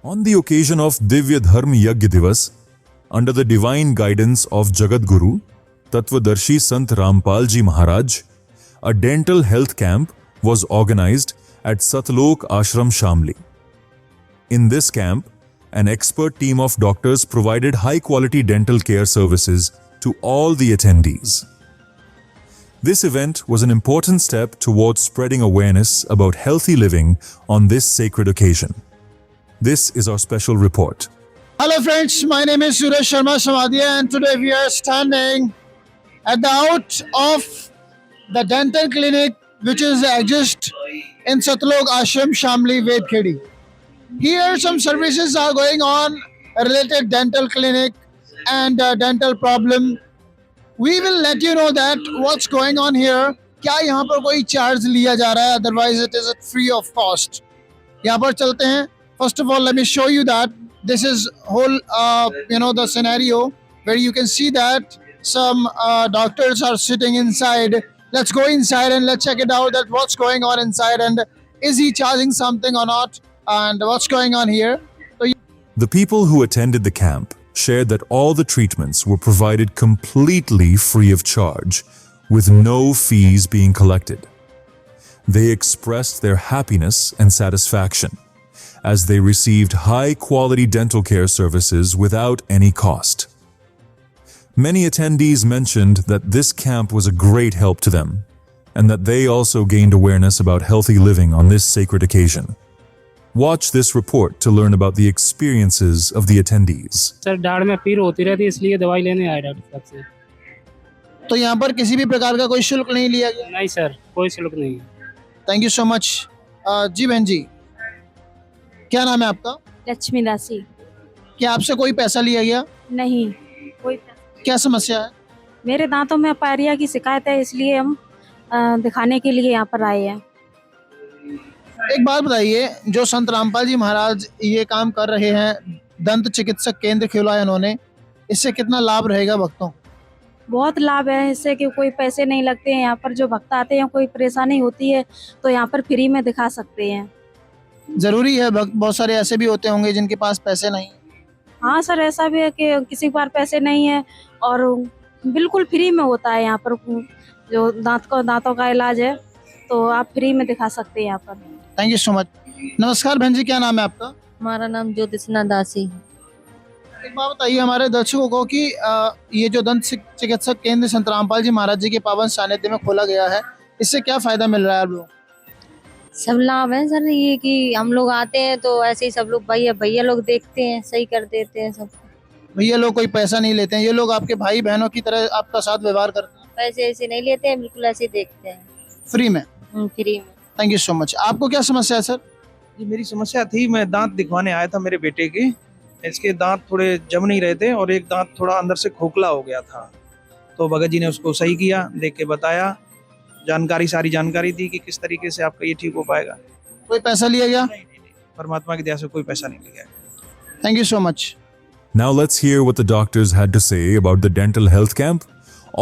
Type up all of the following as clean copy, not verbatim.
On the occasion of Divya Dharma Yagya Divas, under the divine guidance of Jagat Guru, Tattvadarshi Sant Rampal Ji Maharaj, a dental health camp was organized at Satlok Ashram Shamli. In this camp, an expert team of doctors provided high-quality dental care services to all the attendees. This event was an important step towards spreading awareness about healthy living on this sacred occasion. This is our special report. Hello friends, my name is Suresh Sharma Samadia and today we are standing at the out of the dental clinic which is exists in Satlok Ashram Shamli Vedkhedi. Here some services are going on related dental clinic and dental problem. We will let you know that what's going on here. क्या यहाँ पर कोई charge लिया जा रहा है? Otherwise it is free of cost. यहाँ पर चलते हैं. First of all, let me show you that this is whole the scenario where you can see that some doctors are sitting inside. Let's go inside and let's check it out that what's going on inside and is he charging something or not and what's going on here. The people who attended the camp shared that all the treatments were provided completely free of charge, with no fees being collected. They expressed their happiness and satisfaction as they received high-quality dental care services without any cost. Many attendees mentioned that this camp was a great help to them and that they also gained awareness about healthy living on this sacred occasion. Watch this report to learn about the experiences of the attendees. Sir दाढ़ में पीड़ होती रहती है इसलिए दवाई लेने आए डॉक्टर साहब से। तो यहाँ पर किसी भी प्रकार का कोई शुल्क नहीं लिया गया? नहीं सर, कोई शुल्क नहीं है। Thank you so much. जी बहन जी, क्या नाम है आपका? लक्ष्मी दासी। क्या आपसे कोई पैसा लिया गया? नहीं, कोई क्या समस्या है? मेरे दांतों में पायरिया की शिकायत है इसलिए हम दिखाने के लिए यहाँ पर आए हैं। एक बात बताइए, जो संत रामपाल जी महाराज ये काम कर रहे हैं, दंत चिकित्सक केंद्र खोला है इन्होंने, इससे कितना लाभ रहेगा भक्तों? बहुत लाभ है इससे कि कोई पैसे नहीं लगते हैं। यहाँ पर जो भक्त आते हैं कोई परेशानी होती है तो यहाँ पर फ्री में दिखा सकते हैं। जरूरी है, बहुत सारे ऐसे भी होते होंगे जिनके पास पैसे नहीं। हाँ सर, ऐसा भी है कि किसी के पास पैसे नहीं है और बिल्कुल फ्री में होता है यहाँ पर जो दांतों का इलाज है, तो आप फ्री में दिखा सकते हैं यहाँ पर। Thank you so much. नमस्कार बहन जी, क्या नाम है आपका? हमारा नाम ज्योतिषना दासी। एक बात बताइए हमारे दर्शकों को कि ये जो दंत चिकित्सक केंद्र संत रामपाल जी महाराज जी के पावन सानिध्य में खोला गया है, इससे क्या फायदा मिल रहा है आप लोगों को? सब लाभ है सर, ये कि हम लोग आते हैं तो ऐसे ही सब लोग भैया लोग देखते हैं, सही कर देते हैं सब। भैया लोग कोई पैसा नहीं लेते हैं, ये लोग आपके भाई बहनों की तरह आपका साथ व्यवहार करते हैं? पैसे ऐसे नहीं लेते हैं, बिल्कुल ऐसे ही देखते हैं, फ्री में। फ्री में। Thank you so much. आपको क्या समस्या है सर? जी मेरी समस्या थी, मैं दांत दिखवाने आया था मेरे बेटे के। इसके दांत थोड़े जम नहीं रहे थे और एक दांत थोड़ा अंदर से खोखला हो गया था, तो भगत जी ने उसको सही किया, देख के बताया, सारी जानकारी दी कि किस तरीके से आपका ये ठीक हो पाएगा। कोई पैसा लिया गया? नहीं, परमात्मा की दया से कोई पैसा नहीं लिया। Thank you so much. Now let's hear what the doctors had to say about the dental health camp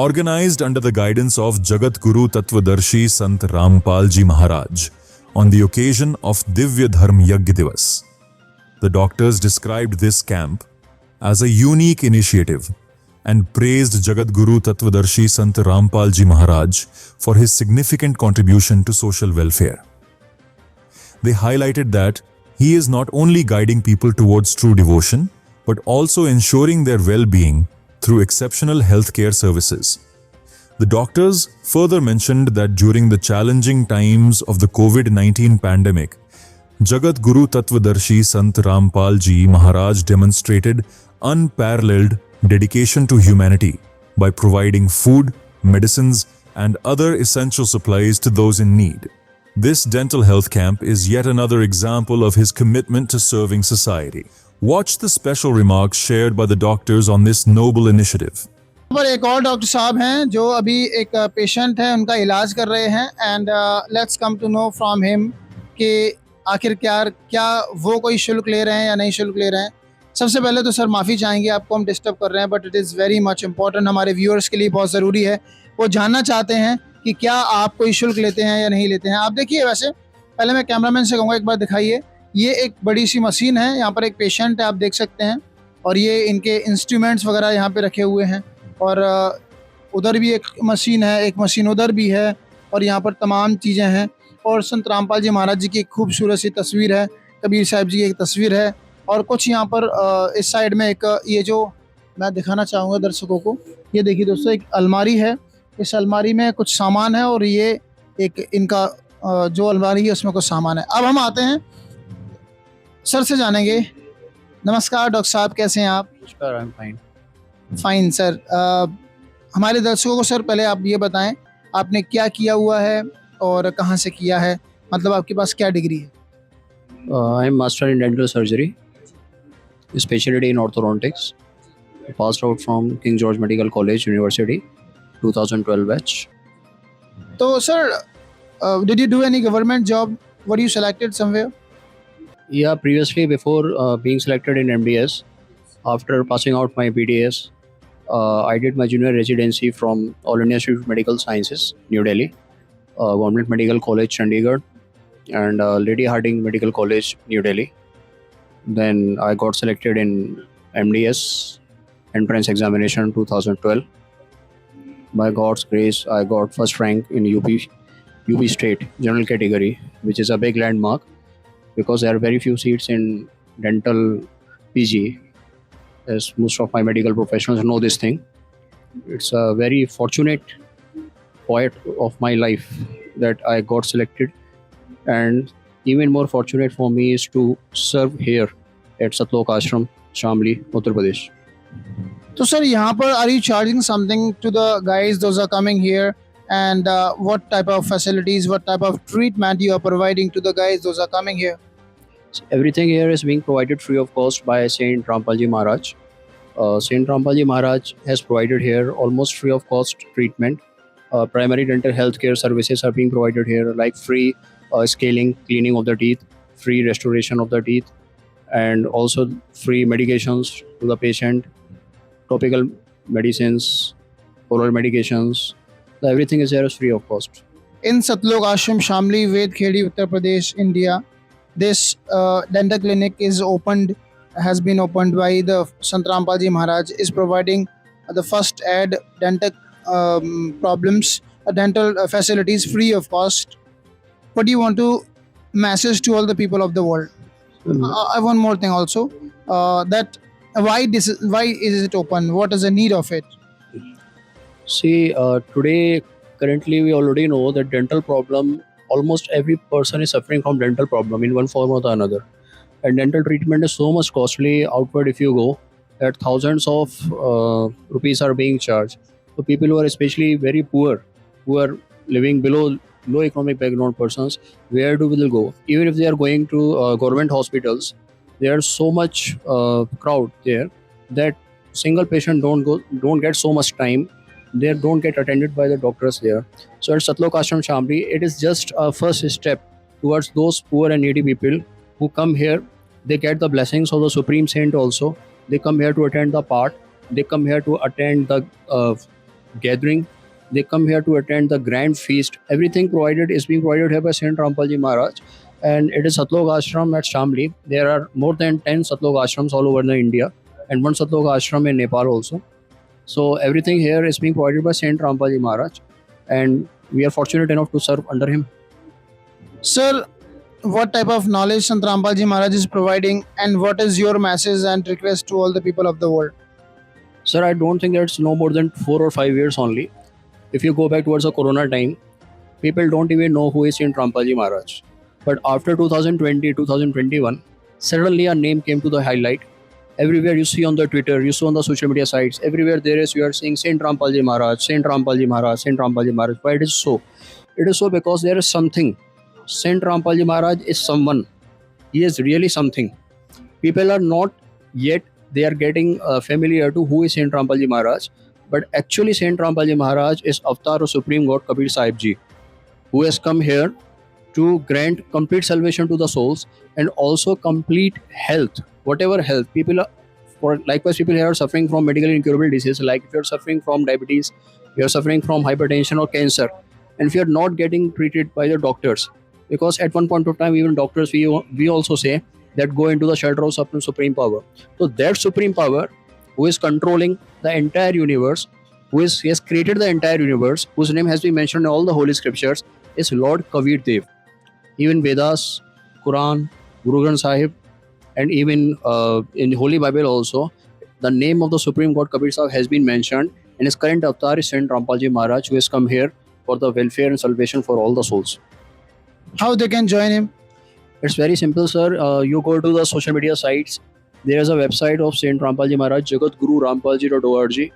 organized under the guidance of Jagat Guru Tattvadarshi Sant Rampal Ji Maharaj on the occasion of Divya Dharma Yagya Divas. The doctors described this camp as a unique initiative and praised Jagat Guru Tattvadarshi Sant Rampal Ji Maharaj for his significant contribution to social welfare. They highlighted that he is not only guiding people towards true devotion, but also ensuring their well-being through exceptional healthcare services. The doctors further mentioned that during the challenging times of the COVID-19 pandemic, Jagat Guru Tattvadarshi Sant Rampal Ji Maharaj demonstrated unparalleled dedication to humanity by providing food, medicines, and other essential supplies to those in need. This dental health camp is yet another example of his commitment to serving society. Watch the special remarks shared by the doctors on this noble initiative. पर एक और doctor साहब हैं जो अभी एक patient है, उनका इलाज कर रहे हैं and let's come to know from him कि आखिर क्या वो कोई शुल्क ले रहे हैं या नहीं शुल्क ले रहे हैं। सबसे पहले तो सर माफ़ी चाहेंगे, आपको हम डिस्टर्ब कर रहे हैं, but it is very much important, हमारे व्यूअर्स के लिए बहुत ज़रूरी है। वो जानना चाहते हैं कि क्या आप कोई शुल्क लेते हैं या नहीं लेते हैं। आप देखिए, वैसे पहले मैं कैमरामैन से कहूँगा एक बार दिखाइए ये एक बड़ी सी मशीन है, यहाँ पर एक पेशेंट है, आप देख सकते हैं, और ये इनके इंस्ट्रूमेंट्स वगैरह यहाँ पे रखे हुए हैं, और उधर भी एक मशीन है, एक मशीन उधर भी है, और यहाँ पर तमाम चीज़ें हैं। और संत रामपाल जी महाराज जी की एक खूबसूरत सी तस्वीर है, कबीर साहब जी की एक तस्वीर है, और कुछ यहाँ पर इस साइड में एक ये जो मैं दिखाना चाहूँगा दर्शकों को, ये देखिए दोस्तों, एक अलमारी है, इस अलमारी में कुछ सामान है, और ये एक इनका जो अलमारी है उसमें कुछ सामान है। अब हम आते हैं सर से जानेंगे। नमस्कार डॉक्टर साहब, कैसे हैं आप? नमस्कार, I am fine. Fine sir. हमारे दर्शकों को सर पहले आप ये बताएं, आपने क्या किया हुआ है और कहाँ से किया है, मतलब आपके पास क्या डिग्री है? I am master in dental surgery, speciality in orthodontics, passed out from King George Medical College, University, 2012 batch. तो sir, did you do any government job? Were you selected somewhere? Yeah, previously before being selected in MDS, after passing out my BDS, I did my junior residency from All India Institute of Medical Sciences, New Delhi, Government Medical College, Chandigarh, and Lady Harding Medical College, New Delhi. Then I got selected in MDS entrance examination 2012. By God's grace, I got first rank in UP State general category, which is a big landmark because there are very few seats in dental PG, as most of my medical professionals know this thing. It's a very fortunate point of my life that I got selected, and even more fortunate for me is to serve here at Satlok Ashram, Shamli, Uttar Pradesh. तो sir, यहाँ पर are you charging something to the guys those are coming here, and what type of facilities, what type of treatment you are providing to the guys those are coming here? Everything here is being provided free of cost by Saint Rampalji Maharaj. Saint Rampalji Maharaj has provided here almost free of cost treatment. Primary dental health care services are being provided here, like free scaling, cleaning of the teeth, free restoration of the teeth, and also free medications to the patient, topical medicines, oral medications. Everything is here is free of cost. In Satlok Ashram, Shamli, Vedkhedi, Uttar Pradesh, India, this dental clinic has been opened by the Sant Rampal Ji Maharaj, is providing the first aid dental problems, dental facilities free of cost. What do you want to message to all the people of the world? I want more thing also, that why is it open? What is the need of it? See, today, currently, we already know that dental problem, almost every person is suffering from dental problem in one form or the another. And dental treatment is so much costly outward if you go, that thousands of rupees are being charged. So people who are especially very poor, who are living below low economic background persons, where do they go? Even if they are going to government hospitals, there is so much crowd there that single patient don't get so much time. They don't get attended by the doctors there. So at Satlok Ashram Shamli, it is just a first step towards those poor and needy people who come here. They get the blessings of the Supreme Saint also. They come here to attend the part. They come here to attend the gathering. They come here to attend the grand feast. Everything provided is being provided here by Saint Rampalji Maharaj. And it is Satlok Ashram at Shamli. There are more than 10 Satlok Ashrams all over the India, and one Satlok Ashram in Nepal also. So everything here is being provided by Saint Rampalji Maharaj, and we are fortunate enough to serve under him. Sir, what type of knowledge Sant Rampal Ji Maharaj is providing, and what is your message and request to all the people of the world? Sir, I don't think that's no more than 4 or 5 years only. If you go back towards the Corona time, people don't even know who is Saint Rampalji Maharaj. But after 2020, 2021, suddenly a name came to the highlight. Everywhere you see on the Twitter, you see on the social media sites, everywhere you are seeing Saint Rampalji Maharaj, Saint Rampalji Maharaj, Saint Rampalji Maharaj. Why it is so? It is so because there is something. Saint Rampalji Maharaj is someone. He is really something. People are not yet, they are getting familiar to who is Saint Rampalji Maharaj. But actually Saint Rampalji Maharaj is Avatar of Supreme God Kabir Sahib Ji, who has come here to grant complete salvation to the souls and also complete health. Whatever health, people are, likewise people here are suffering from medical incurable disease, like if you're suffering from diabetes, you're suffering from hypertension or cancer, and if you're not getting treated by the doctors, because at one point of time, even doctors, we also say that go into the shelter of supreme power. So that supreme power, who is controlling the entire universe, he has created the entire universe, whose name has been mentioned in all the holy scriptures, is Lord Kabir Dev. Even Vedas, Quran, Guru Granth Sahib, and even in Holy Bible also, the name of the Supreme God Kabir Sahib has been mentioned, and his current avatar is Saint Rampal Ji Maharaj, who has come here for the welfare and salvation for all the souls. How they can join him? It's very simple, sir. You go to the social media sites. There is a website of Saint Rampal Ji Maharaj, jagatgururampalji.org.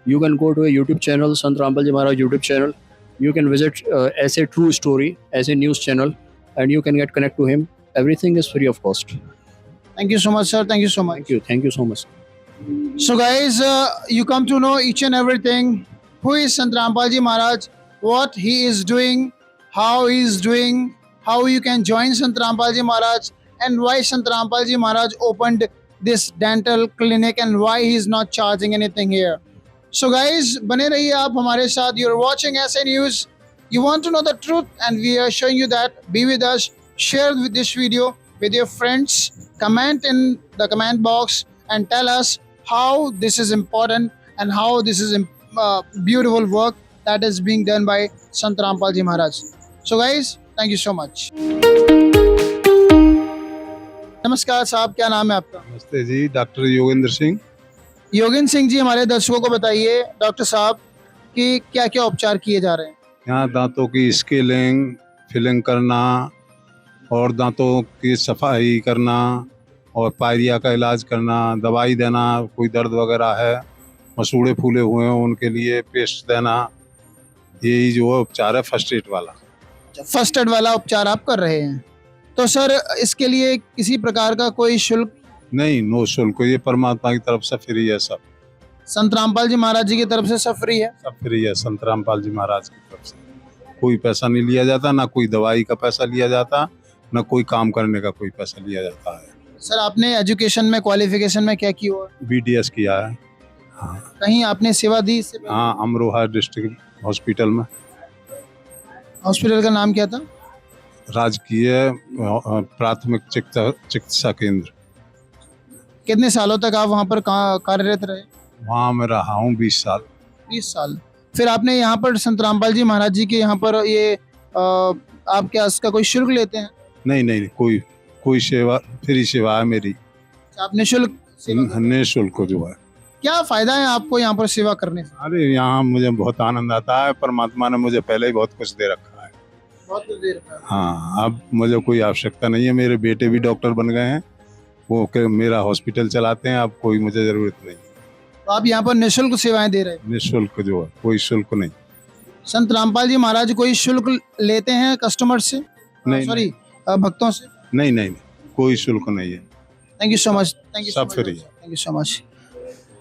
You can go to a YouTube channel, Sant Rampal Ji Maharaj YouTube channel. You can visit as a true story, as a news channel, and you can get connect to him. Everything is free of cost. Thank you so much, sir. Thank you so much. Thank you so much. So guys, you come to know each and everything. Who is Sant Rampal Ji Maharaj, what he is doing, how he is doing, how you can join Sant Rampal Ji Maharaj, and why Sant Rampal Ji Maharaj opened this dental clinic and why he is not charging anything here. So guys, बने रहिए आप हमारे साथ. You're watching SA News. You want to know the truth, and we are showing you that. Be with us. Share with this video with your friends. Comment in the comment box and tell us how this is important and how this is beautiful work that is being done by Sant Rampal Ji Maharaj. So guys, thank you so much. नमस्कार साहब, क्या नाम है आपका? नमस्ते जी, doctor Yogendra Singh. Yogendra Singh ji, हमारे दर्शकों को बताइए डॉक्टर साहब कि क्या क्या उपचार किए जा रहे हैं? यहाँ दांतों की स्केलिंग, फिलिंग करना और दांतों की सफाई करना और पायरिया का इलाज करना, दवाई देना, कोई दर्द वगैरह है, मसूड़े फूले हुए हैं उनके लिए पेस्ट देना, यही जो उपचार है फर्स्ट एड वाला। फर्स्ट एड वाला उपचार आप कर रहे हैं, तो सर इसके लिए किसी प्रकार का कोई शुल्क? नहीं, नो शुल्क, ये परमात्मा की तरफ से फ्री है सब। संत रामपाल जी महाराज जी की तरफ से सब फ्री है? सब फ्री है, संत रामपाल जी महाराज की तरफ से कोई पैसा नहीं लिया जाता, ना कोई दवाई का पैसा लिया जाता, ना कोई काम करने का कोई पैसा लिया जाता है। सर आपने एजुकेशन में, क्वालिफिकेशन में क्या किया? BDS किया है। हाँ। कहीं आपने सेवा दी इससे? हाँ, अमरोहा डिस्ट्रिक्ट हॉस्पिटल में। हॉस्पिटल का नाम क्या था? राजकीय प्राथमिक चिकित्सा केंद्र। कितने सालों तक आप वहाँ पर कार्यरत रहे? वहाँ मैं रहा हूँ 20 साल। 20 साल। फिर आपने यहाँ पर संत रामपाल जी महाराज जी के यहाँ पर ये आप क्या इसका कोई शुल्क लेते हैं? नहीं, कोई सेवा, फ्री सेवा है मेरी। आप निःशुल्क? निःशुल्क जो है। क्या फायदा है आपको यहाँ पर सेवा करने से? अरे यहाँ मुझे बहुत आनंद आता है, परमात्मा ने मुझे पहले ही बहुत कुछ दे रखा है। बहुत कुछ दे रखा है। हाँ, अब मुझे कोई आवश्यकता नहीं है, मेरे बेटे भी डॉक्टर बन गए हैं, वो मेरा हॉस्पिटल चलाते हैं, अब कोई मुझे जरूरत नहीं। तो आप यहाँ पर निःशुल्क सेवाएं दे रहे हैं? निःशुल्क जो है, कोई शुल्क नहीं। संत रामपाल जी महाराज कोई शुल्क लेते हैं कस्टमर से? नहीं, सॉरी, भक्तों से? नहीं, कोई शुल्क नहीं है। Thank you so much. Thank you. सब फ्री है। Thank you so much.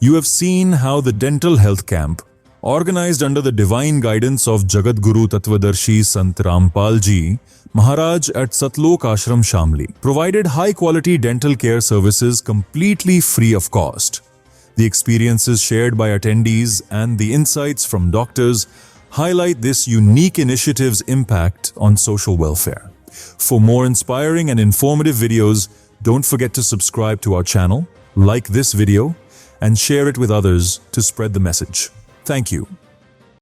You have seen how the dental health camp, organized under the divine guidance of Jagat Guru Tattvadarshi Sant Rampal Ji Maharaj at Satlok Ashram Shamli, provided high-quality dental care services completely free of cost. The experiences shared by attendees and the insights from doctors highlight this unique initiative's impact on social welfare. For more inspiring and informative videos, don't forget to subscribe to our channel, like this video, and share it with others to spread the message. Thank you.